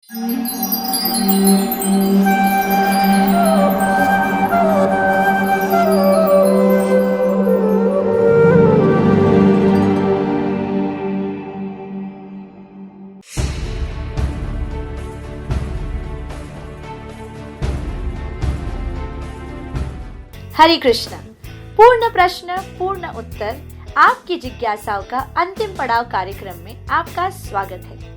हरे कृष्णा। पूर्ण प्रश्न पूर्ण उत्तर, आपकी जिज्ञासाओं का अंतिम पड़ाव कार्यक्रम में आपका स्वागत है।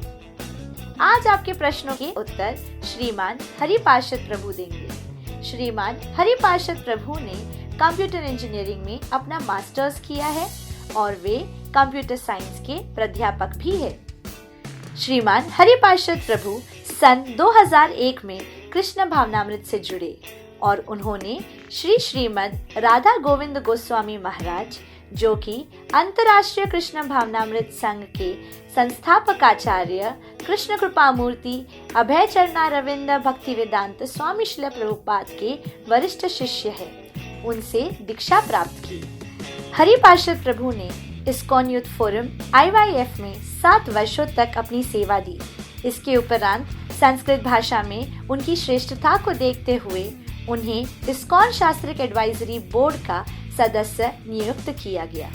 आज आपके प्रश्नों के उत्तर श्रीमान हरिपार्षद प्रभु देंगे। श्रीमान हरिपार्षद प्रभु ने कंप्यूटर इंजीनियरिंग में अपना मास्टर्स किया है और वे कंप्यूटर साइंस के प्राध्यापक भी है। श्रीमान हरिपार्षद प्रभु सन 2001 में कृष्ण भावनामृत से जुड़े और उन्होंने श्री श्रीमद राधा गोविंद गोस्वामी महाराज, जो कि अंतर्राष्ट्रीय कृष्ण भावनामृत संघ के संस्थापक आचार्य कृष्ण कृपा मूर्ति अभय चरणारविंद भक्ति वेदांत स्वामी श्रील प्रभुपाद के वरिष्ठ शिष्य है, उनसे दीक्षा प्राप्त की। हरिपार्षद प्रभु ने इस्कॉन यूथ फोरम IYF में 7 वर्षों तक अपनी सेवा दी। इसके उपरांत संस्कृत भाषा में उनकी श्रेष्ठता को देखते हुए उन्हें इस्कॉन शास्त्रिक एडवाइजरी बोर्ड का सदस्य नियुक्त किया गया।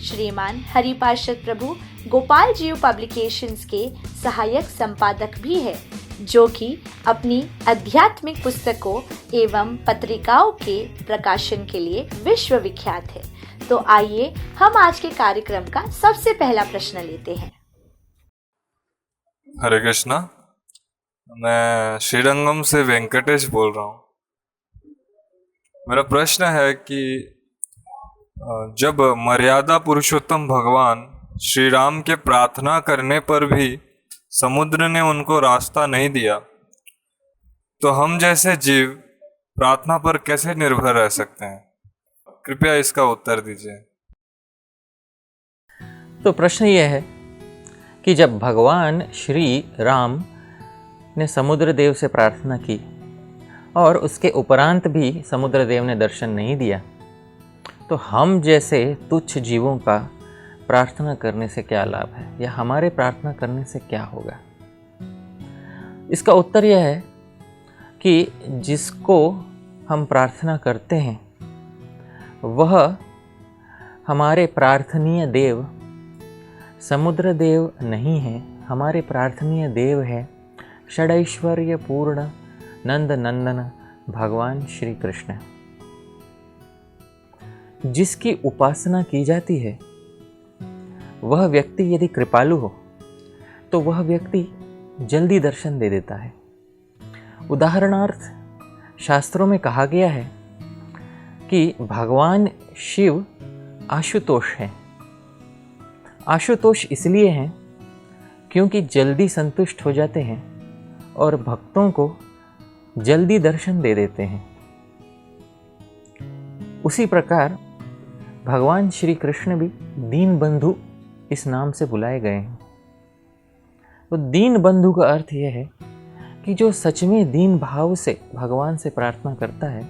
श्रीमान हरिपार्षद प्रभु गोपाल जीव पब्लिकेशंस के सहायक संपादक भी है, जो कि अपनी आध्यात्मिक पुस्तकों एवं पत्रिकाओं के प्रकाशन के लिए विश्व विख्यात है। तो आइए हम आज के कार्यक्रम का सबसे पहला प्रश्न लेते हैं। हरे कृष्णा, मैं श्रीरंगम से वेंकटेश बोल रहा हूँ। मेरा प्रश्न है कि जब मर्यादा पुरुषोत्तम भगवान श्री राम के प्रार्थना करने पर भी समुद्र ने उनको रास्ता नहीं दिया, तो हम जैसे जीव प्रार्थना पर कैसे निर्भर रह सकते हैं? कृपया इसका उत्तर दीजिए। तो प्रश्न यह है कि जब भगवान श्री राम ने समुद्र देव से प्रार्थना की और उसके उपरांत भी समुद्र देव ने दर्शन नहीं दिया, तो हम जैसे तुच्छ जीवों का प्रार्थना करने से क्या लाभ है, या हमारे प्रार्थना करने से क्या होगा? इसका उत्तर यह है कि जिसको हम प्रार्थना करते हैं वह हमारे प्रार्थनीय देव समुद्र देव नहीं है। हमारे प्रार्थनीय देव है षडैश्वर्य पूर्ण नंद नंदन भगवान श्री कृष्ण, जिसकी उपासना की जाती है। वह व्यक्ति यदि कृपालु हो तो वह व्यक्ति जल्दी दर्शन दे देता है। उदाहरणार्थ शास्त्रों में कहा गया है कि भगवान शिव आशुतोष हैं। आशुतोष इसलिए हैं क्योंकि जल्दी संतुष्ट हो जाते हैं और भक्तों को जल्दी दर्शन दे देते हैं। उसी प्रकार भगवान श्री कृष्ण भी दीन बंधु इस नाम से बुलाए गए हैं। तो दीन बंधु का अर्थ यह है कि जो सच में दीन भाव से भगवान से प्रार्थना करता है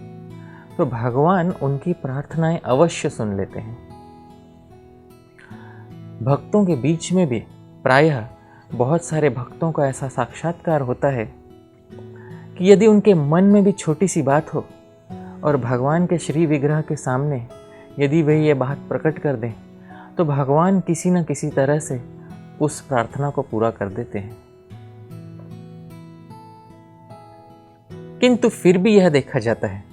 तो भगवान उनकी प्रार्थनाएं अवश्य सुन लेते हैं। भक्तों के बीच में भी प्रायः बहुत सारे भक्तों का ऐसा साक्षात्कार होता है कि यदि उनके मन में भी छोटी सी बात हो और भगवान के श्री विग्रह के सामने यदि वे ये बात प्रकट कर दें तो भगवान किसी न किसी तरह से उस प्रार्थना को पूरा कर देते हैं। किंतु फिर भी यह देखा जाता है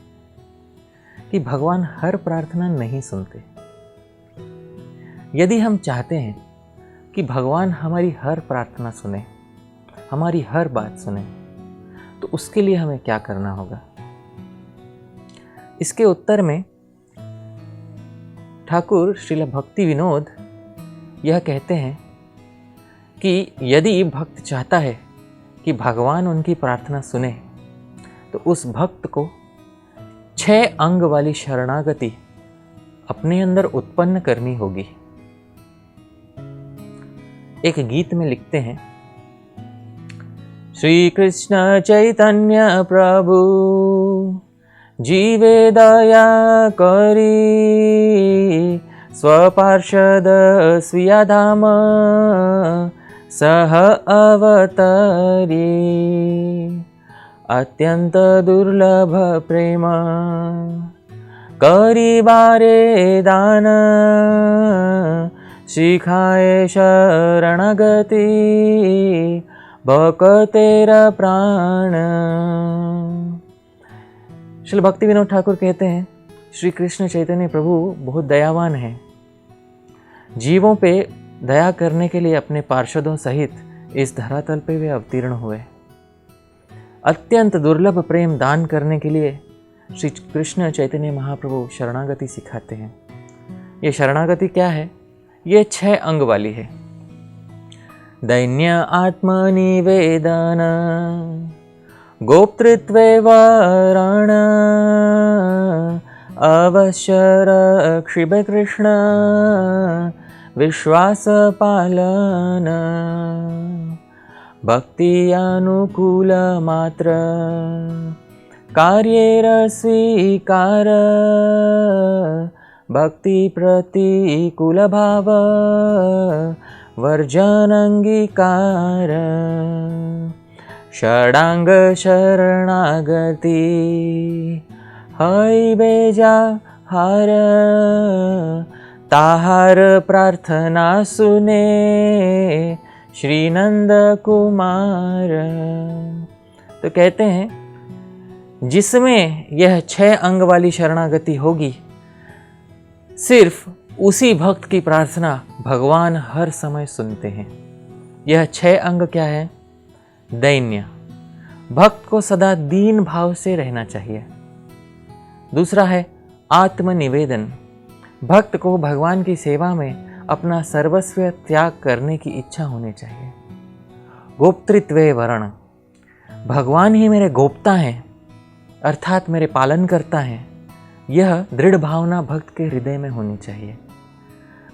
कि भगवान हर प्रार्थना नहीं सुनते। यदि हम चाहते हैं कि भगवान हमारी हर प्रार्थना सुने, हमारी हर बात सुने, तो उसके लिए हमें क्या करना होगा? इसके उत्तर में ठाकुर श्रील भक्ति विनोद यह कहते हैं कि यदि भक्त चाहता है कि भगवान उनकी प्रार्थना सुने तो उस भक्त को 6 अंग वाली शरणागति अपने अंदर उत्पन्न करनी होगी। एक गीत में लिखते हैं, श्री कृष्ण चैतन्य प्रभु जीवे दया करी स्वपार्षद स्वीया धाम सह अवतरी अत्यंत दुर्लभ प्रेम करी बारे दान शिखाए शरणगति भक्तेर प्राण। श्री भक्ति विनोद ठाकुर कहते हैं श्री कृष्ण चैतन्य प्रभु बहुत दयावान हैं। जीवों पे दया करने के लिए अपने पार्षदों सहित इस धरातल पे वे अवतीर्ण हुए। अत्यंत दुर्लभ प्रेम दान करने के लिए श्री कृष्ण चैतन्य महाप्रभु शरणागति सिखाते हैं। ये शरणागति क्या है? ये 6 अंग वाली है। दैन्य आत्मनिवेदन गोप्तृत्वे वरण अवश्य रक्षिबे कृष्ण विश्वास पालन भक्ति अनुकूल मात्र कार्येर स्वीकार भक्ति प्रतिकूल भाव वर्जन अंगीकार षडांग शरणागति हई बेजा हार ताहार प्रार्थना सुने श्री नंद कुमार। तो कहते हैं जिसमें यह 6 अंग वाली शरणागति होगी, सिर्फ उसी भक्त की प्रार्थना भगवान हर समय सुनते हैं। यह 6 अंग क्या है? दैन्य, भक्त को सदा दीन भाव से रहना चाहिए। दूसरा है आत्मनिवेदन, भक्त को भगवान की सेवा में अपना सर्वस्व त्याग करने की इच्छा होनी चाहिए। गोप्तृत्वे वरण, भगवान ही मेरे गोप्ता हैं अर्थात मेरे पालन करता है, यह दृढ़ भावना भक्त के हृदय में होनी चाहिए।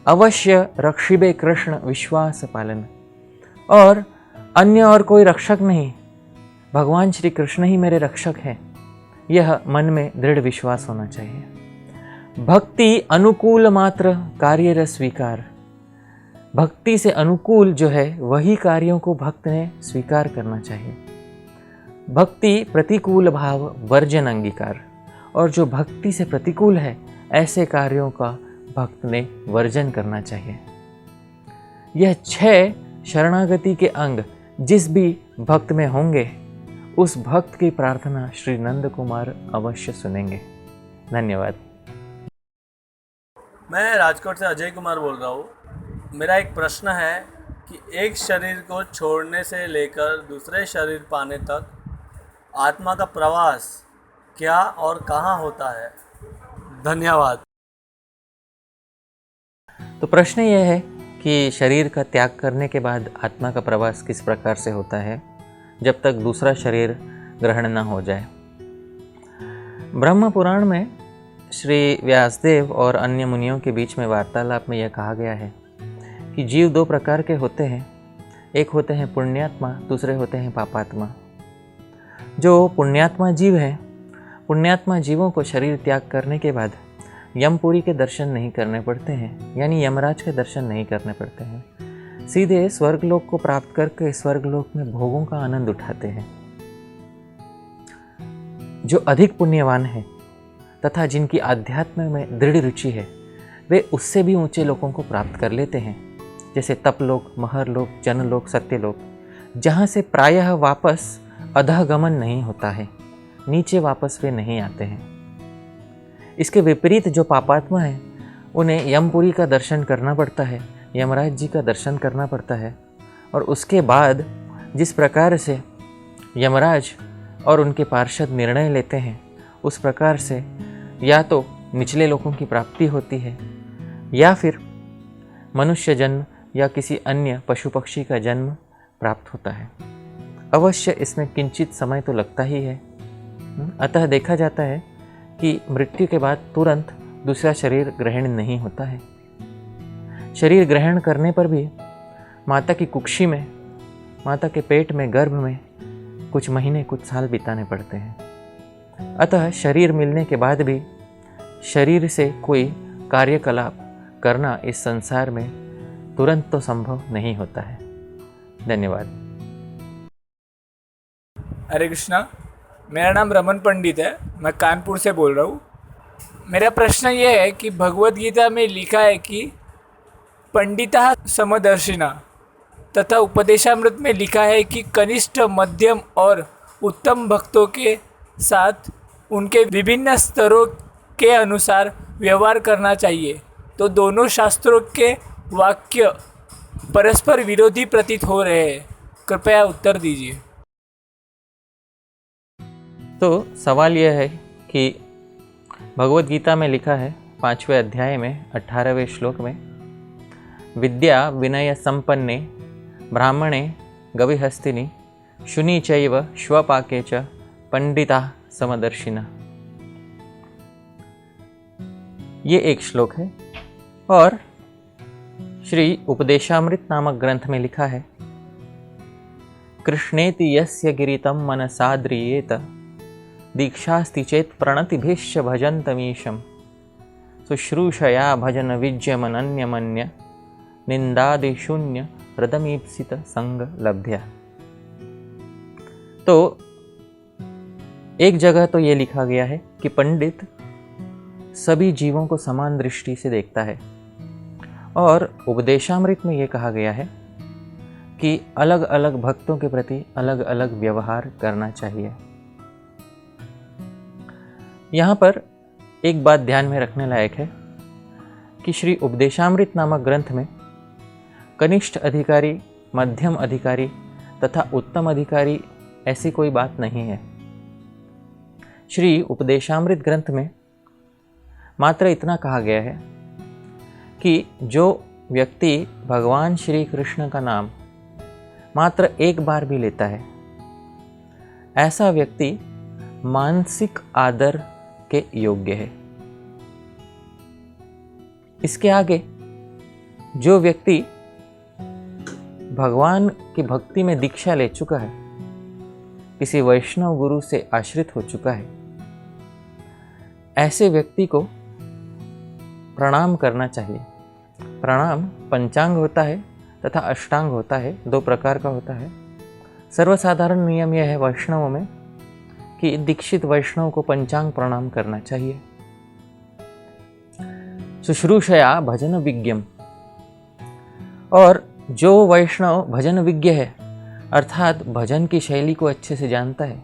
अवश्य रक्षिबे कृष्ण विश्वास पालन, और अन्य और कोई रक्षक नहीं, भगवान श्री कृष्ण ही मेरे रक्षक हैं, यह मन में दृढ़ विश्वास होना चाहिए। भक्ति अनुकूल मात्र कार्य स्वीकार, भक्ति से अनुकूल जो है वही कार्यों को भक्त ने स्वीकार करना चाहिए। भक्ति प्रतिकूल भाव वर्जन अंगीकार, और जो भक्ति से प्रतिकूल है ऐसे कार्यों का भक्त ने वर्जन करना चाहिए। यह 6 शरणागति के अंग जिस भी भक्त में होंगे, उस भक्त की प्रार्थना श्री नंद कुमार अवश्य सुनेंगे। धन्यवाद। मैं राजकोट से अजय कुमार बोल रहा हूँ। मेरा एक प्रश्न है कि एक शरीर को छोड़ने से लेकर दूसरे शरीर पाने तक आत्मा का प्रवास क्या और कहाँ होता है? धन्यवाद। तो प्रश्न यह है कि शरीर का त्याग करने के बाद आत्मा का प्रवास किस प्रकार से होता है जब तक दूसरा शरीर ग्रहण न हो जाए। ब्रह्म पुराण में श्री व्यासदेव और अन्य मुनियों के बीच में वार्तालाप में यह कहा गया है कि जीव 2 प्रकार के होते हैं, एक होते हैं पुण्यात्मा, दूसरे होते हैं पापात्मा। जो पुण्यात्मा जीव हैं, पुण्यात्मा जीवों को शरीर त्याग करने के बाद यमपुरी के दर्शन नहीं करने पड़ते हैं, यानी यमराज के दर्शन नहीं करने पड़ते हैं, सीधे स्वर्गलोक को प्राप्त करके स्वर्गलोक में भोगों का आनंद उठाते हैं। जो अधिक पुण्यवान हैं तथा जिनकी आध्यात्म में दृढ़ रुचि है, वे उससे भी ऊंचे लोकों को प्राप्त कर लेते हैं, जैसे तपलोक, महरलोक, जनलोक, सत्यलोक, जहाँ से प्रायः वापस अधःगमन नहीं होता है, नीचे वापस वे नहीं आते हैं। इसके विपरीत जो पापात्मा हैं, उन्हें यमपुरी का दर्शन करना पड़ता है, यमराज जी का दर्शन करना पड़ता है, और उसके बाद जिस प्रकार से यमराज और उनके पार्षद निर्णय लेते हैं, उस प्रकार से या तो निचले लोगों की प्राप्ति होती है या फिर मनुष्य जन्म या किसी अन्य पशु पक्षी का जन्म प्राप्त होता है। अवश्य इसमें किंचित समय तो लगता ही है। अतः देखा जाता है कि मृत्यु के बाद तुरंत दूसरा शरीर ग्रहण नहीं होता है। शरीर ग्रहण करने पर भी माता की कुक्षी में, माता के पेट में, गर्भ में कुछ महीने, कुछ साल बिताने पड़ते हैं। अतः शरीर मिलने के बाद भी शरीर से कोई कार्यकलाप करना इस संसार में तुरंत तो संभव नहीं होता है। धन्यवाद। हरे कृष्णा। मेरा नाम रमन पंडित है, मैं कानपुर से बोल रहा हूँ। मेरा प्रश्न ये है कि भगवत गीता में लिखा है कि पंडिता समदर्शिना, तथा उपदेशामृत में लिखा है कि कनिष्ठ, मध्यम और उत्तम भक्तों के साथ उनके विभिन्न स्तरों के अनुसार व्यवहार करना चाहिए। तो दोनों शास्त्रों के वाक्य परस्पर विरोधी प्रतीत हो रहे हैं, कृपया उत्तर दीजिए। तो सवाल यह है कि भगवत गीता में लिखा है 5वें अध्याय में 18वें श्लोक में, विद्या विनय संपन्ने ब्राह्मणे गविहस्तिनि शुनि चैव श्वपाके च पंडिता समदर्शिना। ये एक श्लोक है। और श्री उपदेशामृत नामक ग्रंथ में लिखा है, कृष्णेति यस्य गिरितं मनसाद्रियेत दीक्षास्ति चेत प्रणतिभिश्च भजन्तमीशं शुश्रूषया भजन विज्यमनन्यमन्य निंदादिशून्य हृदमीप्सित संग लभ्या। तो एक जगह तो ये लिखा गया है कि पंडित सभी जीवों को समान दृष्टि से देखता है, और उपदेशामृत में ये कहा गया है कि अलग अलग भक्तों के प्रति अलग अलग व्यवहार करना चाहिए। यहाँ पर एक बात ध्यान में रखने लायक है कि श्री उपदेशामृत नामक ग्रंथ में कनिष्ठ अधिकारी, मध्यम अधिकारी तथा उत्तम अधिकारी ऐसी कोई बात नहीं है। श्री उपदेशामृत ग्रंथ में मात्र इतना कहा गया है कि जो व्यक्ति भगवान श्री कृष्ण का नाम मात्र एक बार भी लेता है, ऐसा व्यक्ति मानसिक आदर के योग्य है। इसके आगे जो व्यक्ति भगवान की भक्ति में दीक्षा ले चुका है, किसी वैष्णव गुरु से आश्रित हो चुका है, ऐसे व्यक्ति को प्रणाम करना चाहिए। प्रणाम पंचांग होता है तथा अष्टांग होता है, 2 प्रकार का होता है। सर्वसाधारण नियम यह है वैष्णवों में कि दीक्षित वैष्णव को पंचांग प्रणाम करना चाहिए। शुश्रूषया भजन विज्ञम, और जो वैष्णव भजन विज्ञ है अर्थात भजन की शैली को अच्छे से जानता है,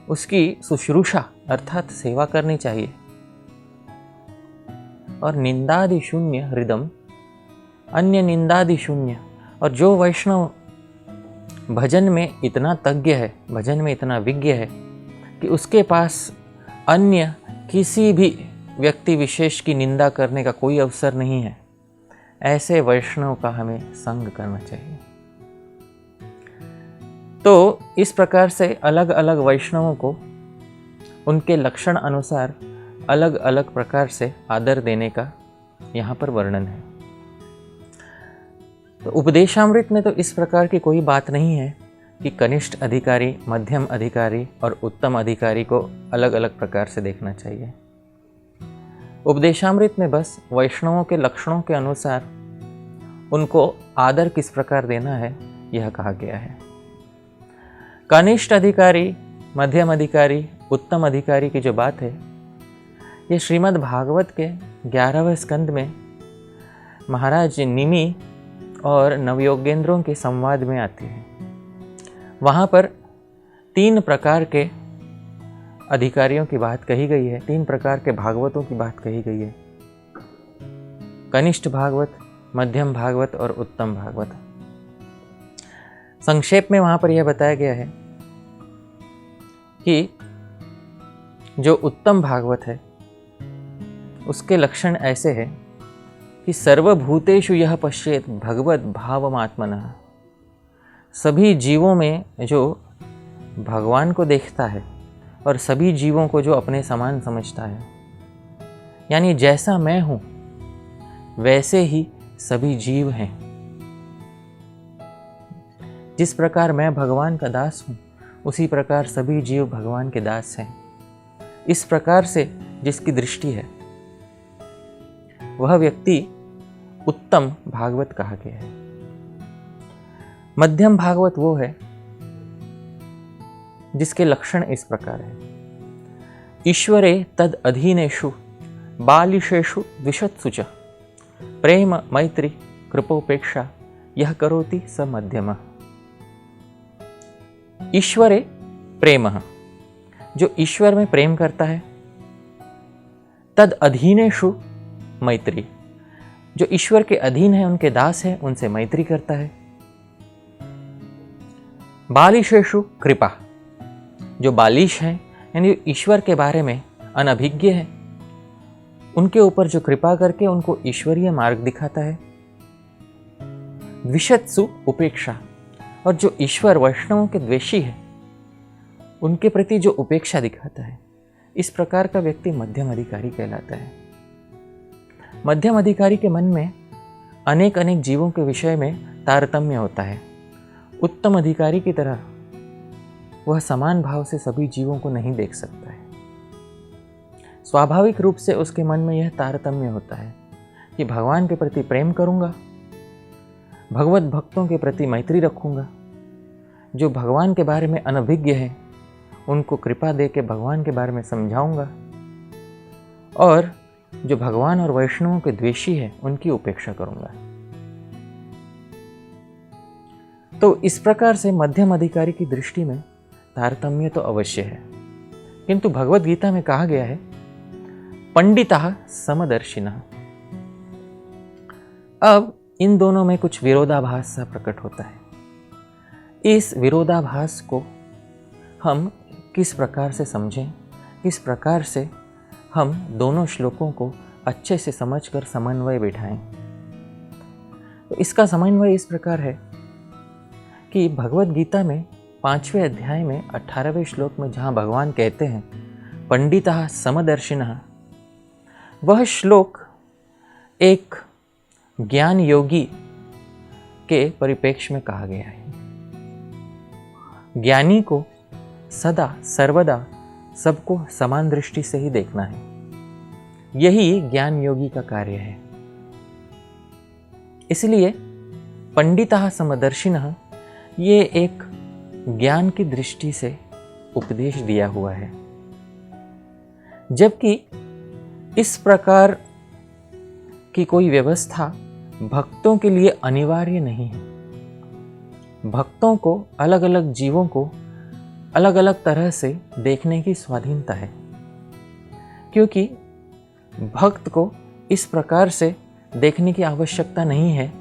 उसकी शुश्रूषा अर्थात सेवा करनी चाहिए। और निंदादि शून्य हृदम, अन्य निंदादि शून्य, और जो वैष्णव भजन में इतना तज्ञ है, भजन में इतना विज्ञ है कि उसके पास अन्य किसी भी व्यक्ति विशेष की निंदा करने का कोई अवसर नहीं है, ऐसे वैष्णव का हमें संग करना चाहिए। तो इस प्रकार से अलग अलग वैष्णवों को उनके लक्षण अनुसार अलग अलग प्रकार से आदर देने का यहाँ पर वर्णन है। तो उपदेशामृत में तो इस प्रकार की कोई बात नहीं है कि कनिष्ठ अधिकारी, मध्यम अधिकारी और उत्तम अधिकारी को अलग अलग प्रकार से देखना चाहिए। उपदेशामृत में बस वैष्णवों के लक्षणों के अनुसार उनको आदर किस प्रकार देना है यह कहा गया है। कनिष्ठ अधिकारी, मध्यम अधिकारी, उत्तम अधिकारी की जो बात है, ये श्रीमद् भागवत के 11वें स्कंद में महाराज निमि और नवयोगेंद्रों के संवाद में आती है। वहाँ पर 3 प्रकार के अधिकारियों की बात कही गई है, 3 प्रकार के भागवतों की बात कही गई है, कनिष्ठ भागवत, मध्यम भागवत और उत्तम भागवत। संक्षेप में वहाँ पर यह बताया गया है कि जो उत्तम भागवत है उसके लक्षण ऐसे हैं कि सर्वभूतेषु यह पश्येत भगवत भावमात्मनः, सभी जीवों में जो भगवान को देखता है और सभी जीवों को जो अपने समान समझता है, यानी जैसा मैं हूँ वैसे ही सभी जीव हैं। जिस प्रकार मैं भगवान का दास हूँ उसी प्रकार सभी जीव भगवान के दास हैं। इस प्रकार से जिसकी दृष्टि है वह व्यक्ति उत्तम भागवत कहा गया है। मध्यम भागवत वो है जिसके लक्षण इस प्रकार है। ईश्वरे तद अधीनेषु बालिशेषु द्विषत्सु च प्रेम मैत्री कृपोपेक्षा यह करोति स मध्यमः। ईश्वरे प्रेम, जो ईश्वर में प्रेम करता है, तद अधीनेषु मैत्री, जो ईश्वर के अधीन है, उनके दास है, उनसे मैत्री करता है। बालिशेषु कृपा, जो बालिश है यानी ईश्वर के बारे में अनभिज्ञ है, उनके ऊपर जो कृपा करके उनको ईश्वरीय मार्ग दिखाता है। द्विषत्सु उपेक्षा, और जो ईश्वर वैष्णवों के द्वेषी है, उनके प्रति जो उपेक्षा दिखाता है, इस प्रकार का व्यक्ति मध्यम अधिकारी कहलाता है। मध्यम अधिकारी के मन में अनेक अनेक जीवों के विषय में तारतम्य होता है। उत्तम अधिकारी की तरह वह समान भाव से सभी जीवों को नहीं देख सकता है। स्वाभाविक रूप से उसके मन में यह तारतम्य होता है कि भगवान के प्रति प्रेम करूंगा, भगवत भक्तों के प्रति मैत्री रखूंगा, जो भगवान के बारे में अनभिज्ञ है उनको कृपा दे के भगवान के बारे में समझाऊंगा, और जो भगवान और वैष्णवों के द्वेषी है उनकी उपेक्षा करूंगा। तो इस प्रकार से मध्यम अधिकारी की दृष्टि में तारतम्य तो अवश्य है, किंतु भगवत गीता में कहा गया है पंडितः समदर्शिनः। अब इन दोनों में कुछ विरोधाभास सा प्रकट होता है। इस विरोधाभास को हम किस प्रकार से समझें, किस प्रकार से हम दोनों श्लोकों को अच्छे से समझकर समन्वय बिठाएं। तो इसका समन्वय इस प्रकार है कि भगवत गीता में 5वें अध्याय में 18वें श्लोक में जहाँ भगवान कहते हैं पंडितः समदर्शिनः, वह श्लोक एक ज्ञान योगी के परिप्रेक्ष्य में कहा गया है। ज्ञानी को सदा सर्वदा सबको समान दृष्टि से ही देखना है, यही ज्ञान योगी का कार्य है। इसलिए पंडितः समदर्शिनः ये एक ज्ञान की दृष्टि से उपदेश दिया हुआ है, जबकि इस प्रकार की कोई व्यवस्था भक्तों के लिए अनिवार्य नहीं है। भक्तों को अलग अलग जीवों को अलग अलग तरह से देखने की स्वाधीनता है, क्योंकि भक्त को इस प्रकार से देखने की आवश्यकता नहीं है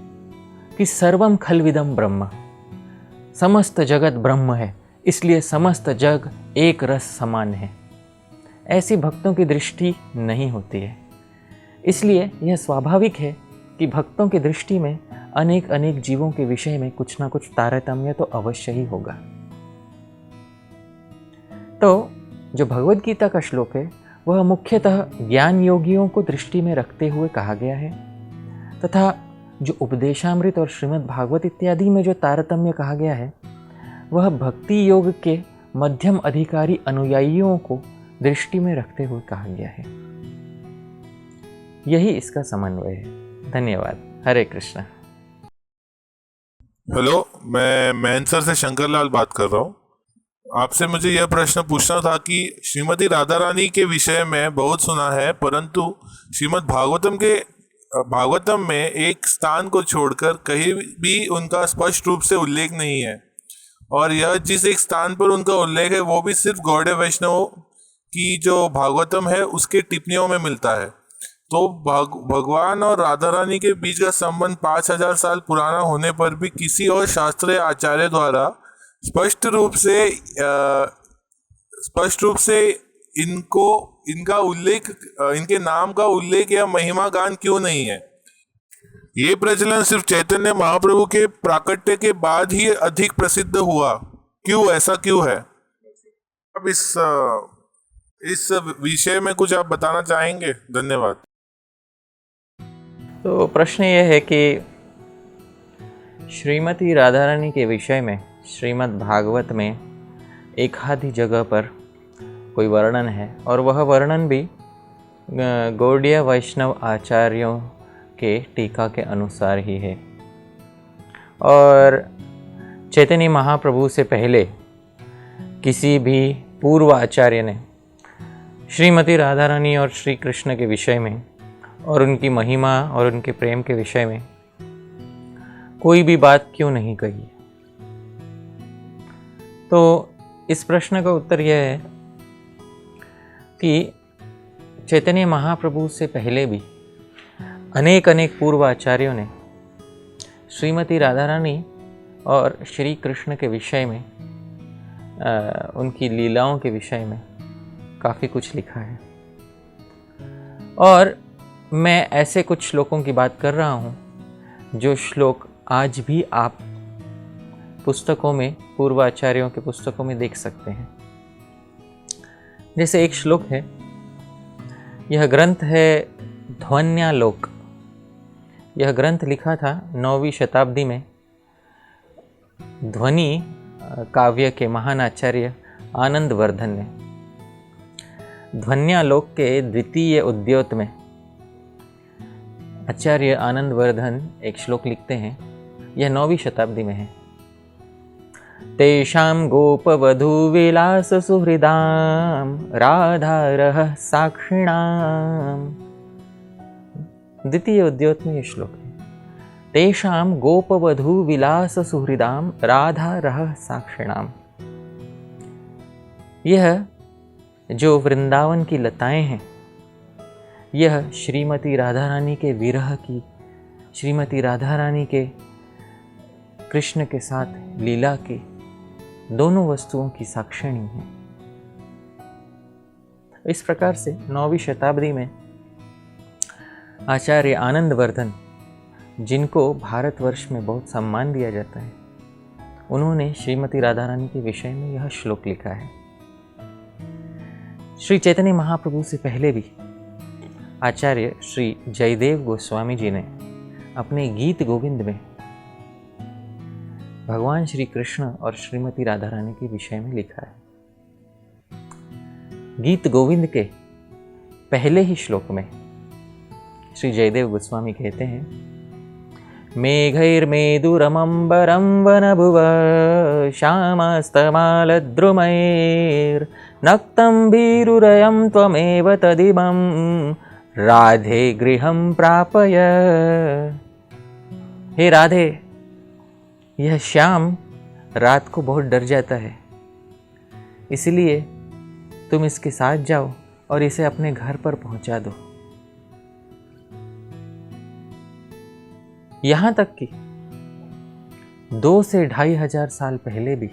कि सर्वम खलविदम ब्रह्म, समस्त जगत ब्रह्म है, इसलिए समस्त जग एक रस समान है। ऐसी भक्तों की दृष्टि नहीं होती है। इसलिए यह स्वाभाविक है कि भक्तों की दृष्टि में अनेक अनेक जीवों के विषय में कुछ ना कुछ तारतम्य तो अवश्य ही होगा। तो जो भगवत गीता का श्लोक है वह मुख्यतः ज्ञान योगियों को दृष्टि में रखते हुए कहा गया है, तथा जो उपदेशामृत और श्रीमद् भागवत इत्यादि में जो तारतम्य कहा गया है वह भक्ति योग के मध्यम अधिकारी अनुयायियों को दृष्टि में रखते हुए कहा गया है। यही इसका समन्वय है। धन्यवाद। हरे कृष्णा। हेलो, मैं मैनसर से शंकर लाल बात कर रहा हूँ। आपसे मुझे यह प्रश्न पूछना था कि श्रीमती राधा रानी के विषय में बहुत सुना है, परंतु श्रीमद् भागवतम में एक स्थान को छोड़कर कहीं भी उनका स्पष्ट रूप से उल्लेख नहीं है, और यह जिस एक स्थान पर उनका उल्लेख है वो भी सिर्फ गौड़ीय वैष्णव की जो भागवतम है उसके टिप्पणियों में मिलता है। तो भगवान और राधा रानी के बीच का संबंध 5000 साल पुराना होने पर भी किसी और शास्त्रीय आचार्य द्वारा स्पष्ट रूप से इनका उल्लेख, इनके नाम का उल्लेख या महिमा गान क्यों नहीं है? ये प्रचलन सिर्फ चैतन्य महाप्रभु के प्राकट्य के बाद ही अधिक प्रसिद्ध हुआ, क्यों? ऐसा क्यों है? अब इस विषय में कुछ आप बताना चाहेंगे? धन्यवाद। तो प्रश्न यह है कि श्रीमती राधा रानी के विषय में श्रीमद् भागवत में एक आधी जगह पर कोई वर्णन है, और वह वर्णन भी गौड़ीय वैष्णव आचार्यों के टीका के अनुसार ही है। और चैतन्य महाप्रभु से पहले किसी भी पूर्व आचार्य ने श्रीमती राधा रानी और श्री कृष्ण के विषय में और उनकी महिमा और उनके प्रेम के विषय में कोई भी बात क्यों नहीं कही? तो इस प्रश्न का उत्तर यह है कि चैतन्य महाप्रभु से पहले भी अनेक पूर्व आचार्यों ने श्रीमती राधा रानी और श्री कृष्ण के विषय में, उनकी लीलाओं के विषय में काफ़ी कुछ लिखा है। और मैं ऐसे कुछ श्लोकों की बात कर रहा हूँ जो श्लोक आज भी आप पुस्तकों में, पूर्वाचार्यों के पुस्तकों में देख सकते हैं। जैसे एक श्लोक है, यह ग्रंथ है ध्वन्यालोक। यह ग्रंथ लिखा था 9वीं शताब्दी में ध्वनि काव्य के महान आचार्य आनंद वर्धन ने। ध्वन्यालोक के द्वितीय उद्योत में आचार्य आनंद वर्धन एक श्लोक लिखते हैं, यह 9वीं शताब्दी में है। तेषां गोपवधू विलास सुहृदाम राधारह साक्षिणाम। द्वितीय उद्योत में यह श्लोक है, तेषां गोपवधू विलास सुहृदाम राधारह साक्षिणाम। यह जो वृंदावन की लताएं हैं, यह श्रीमती राधा रानी के विरह की, श्रीमती राधा रानी के कृष्ण के साथ लीला की दोनों वस्तुओं की साक्षिणी है। इस प्रकार से 9वीं शताब्दी में आचार्य आनंद वर्धन, जिनको भारतवर्ष में बहुत सम्मान दिया जाता है, उन्होंने श्रीमती राधा रानी के विषय में यह श्लोक लिखा है। श्री चैतन्य महाप्रभु से पहले भी आचार्य श्री जयदेव गोस्वामी जी ने अपने गीत गोविंद में भगवान श्री कृष्ण और श्रीमती राधा रानी के विषय में लिखा है। गीत गोविंद के पहले ही श्लोक में श्री जयदेव गोस्वामी कहते हैं, मेघैर्मेदुरमम्बरं वनभुव श्यामस्तमालद्रुमैर्नक्तं भीरुरयं त्वमेव तदिमं राधे गृहं प्रापय। हे राधे, यह श्याम रात को बहुत डर जाता है, इसलिए तुम इसके साथ जाओ और इसे अपने घर पर पहुंचा दो। यहाँ तक कि 2 से 2,500 साल पहले भी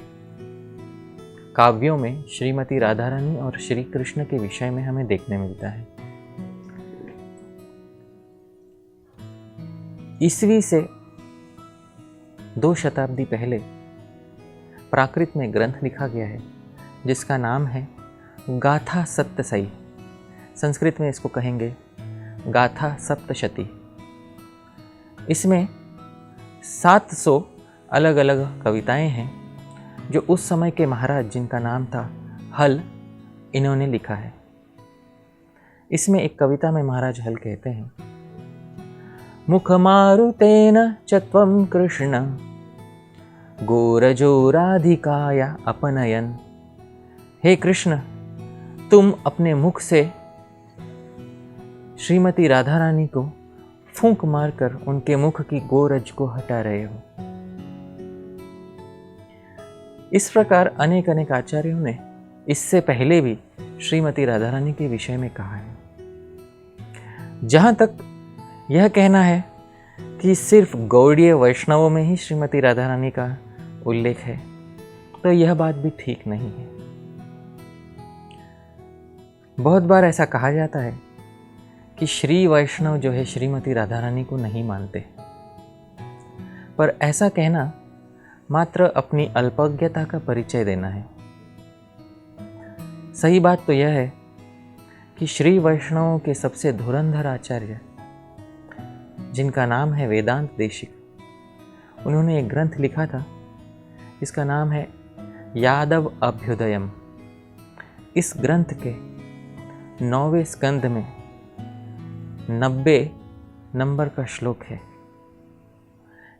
काव्यों में श्रीमती राधा रानी और श्री कृष्ण के विषय में हमें देखने मिलता है। ईस्वी से 2 शताब्दी पहले प्राकृत में ग्रंथ लिखा गया है जिसका नाम है गाथा सप्तशती। संस्कृत में इसको कहेंगे गाथा सप्तशती। इसमें 700 अलग अलग कविताएं हैं जो उस समय के महाराज, जिनका नाम था हल, इन्होंने लिखा है। इसमें एक कविता में महाराज हल कहते हैं, मुख मारुतेन चत्वं कृष्ण गोरजो राधिकाया अपनयन। हे कृष्ण, तुम अपने मुख से श्रीमती राधा रानी को फूंक मारकर उनके मुख की गोरज को हटा रहे हो। इस प्रकार अनेक आचार्यों ने इससे पहले भी श्रीमती राधा रानी के विषय में कहा है। जहाँ तक यह कहना है कि सिर्फ गौड़ीय वैष्णवों में ही श्रीमती राधा रानी का उल्लेख है, तो यह बात भी ठीक नहीं है। बहुत बार ऐसा कहा जाता है कि श्री वैष्णव जो है श्रीमती राधा रानी को नहीं मानते, पर ऐसा कहना मात्र अपनी अल्पज्ञता का परिचय देना है। सही बात तो यह है कि श्री वैष्णवों के सबसे धुरंधर आचार्य, जिनका नाम है वेदांत देशिक, उन्होंने एक ग्रंथ लिखा था, इसका नाम है यादव अभ्युदयम। इस ग्रंथ के 9वें स्कंध में 90 नंबर का श्लोक है,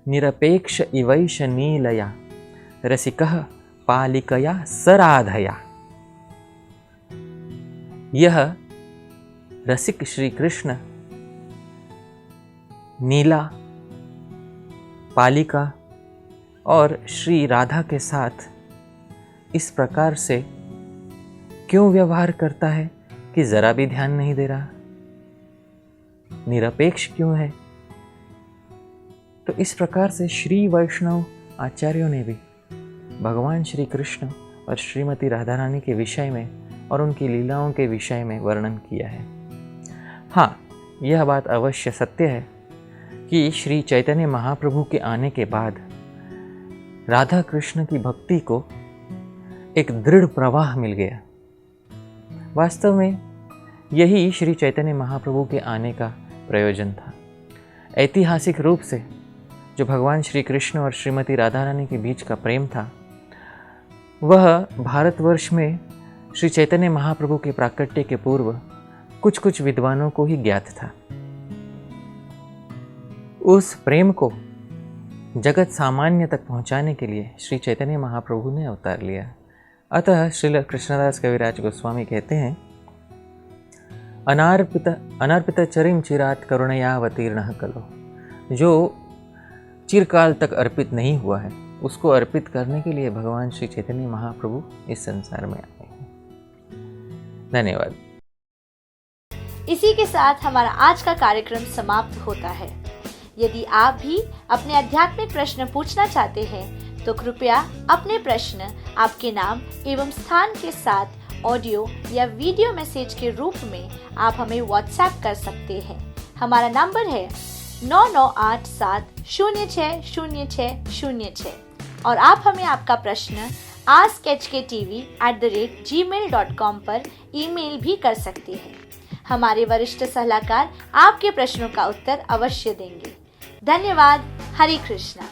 निरपेक्ष इवैष नीलया रसिकः पालिकया सराधया। यह रसिक श्री कृष्ण नीला, पालिका और श्री राधा के साथ इस प्रकार से क्यों व्यवहार करता है कि जरा भी ध्यान नहीं दे रहा, निरपेक्ष क्यों है। तो इस प्रकार से श्री वैष्णव आचार्यों ने भी भगवान श्री कृष्ण और श्रीमती राधा रानी के विषय में और उनकी लीलाओं के विषय में वर्णन किया है। हाँ, यह बात अवश्य सत्य है कि श्री चैतन्य महाप्रभु के आने के बाद राधा कृष्ण की भक्ति को एक दृढ़ प्रवाह मिल गया। वास्तव में यही श्री चैतन्य महाप्रभु के आने का प्रयोजन था। ऐतिहासिक रूप से जो भगवान श्री कृष्ण और श्रीमती राधा रानी के बीच का प्रेम था, वह भारतवर्ष में श्री चैतन्य महाप्रभु के प्राकट्य के पूर्व कुछ कुछ विद्वानों को ही ज्ञात था। उस प्रेम को जगत सामान्य तक पहुंचाने के लिए श्री चैतन्य महाप्रभु ने अवतार लिया। अतः श्रील कृष्णदास कविराज गोस्वामी कहते हैं, अनर्पित चरिम चिरात करुणयावतीर्णः कलो। जो चिरकाल तक अर्पित नहीं हुआ है, उसको अर्पित करने के लिए भगवान श्री चैतन्य महाप्रभु इस संसार में आए हैं। धन्यवाद। इसी के साथ हमारा आज का कार्यक्रम समाप्त होता है। यदि आप भी अपने आध्यात्मिक प्रश्न पूछना चाहते हैं तो कृपया अपने प्रश्न आपके नाम एवं स्थान के साथ ऑडियो या वीडियो मैसेज के रूप में आप हमें व्हाट्सएप कर सकते हैं। हमारा नंबर है 9987060606 और आप हमें आपका प्रश्न askHKTV@gmail.com पर ईमेल भी कर सकते हैं। हमारे वरिष्ठ सलाहकार आपके प्रश्नों का उत्तर अवश्य देंगे। धन्यवाद। हरे कृष्णा।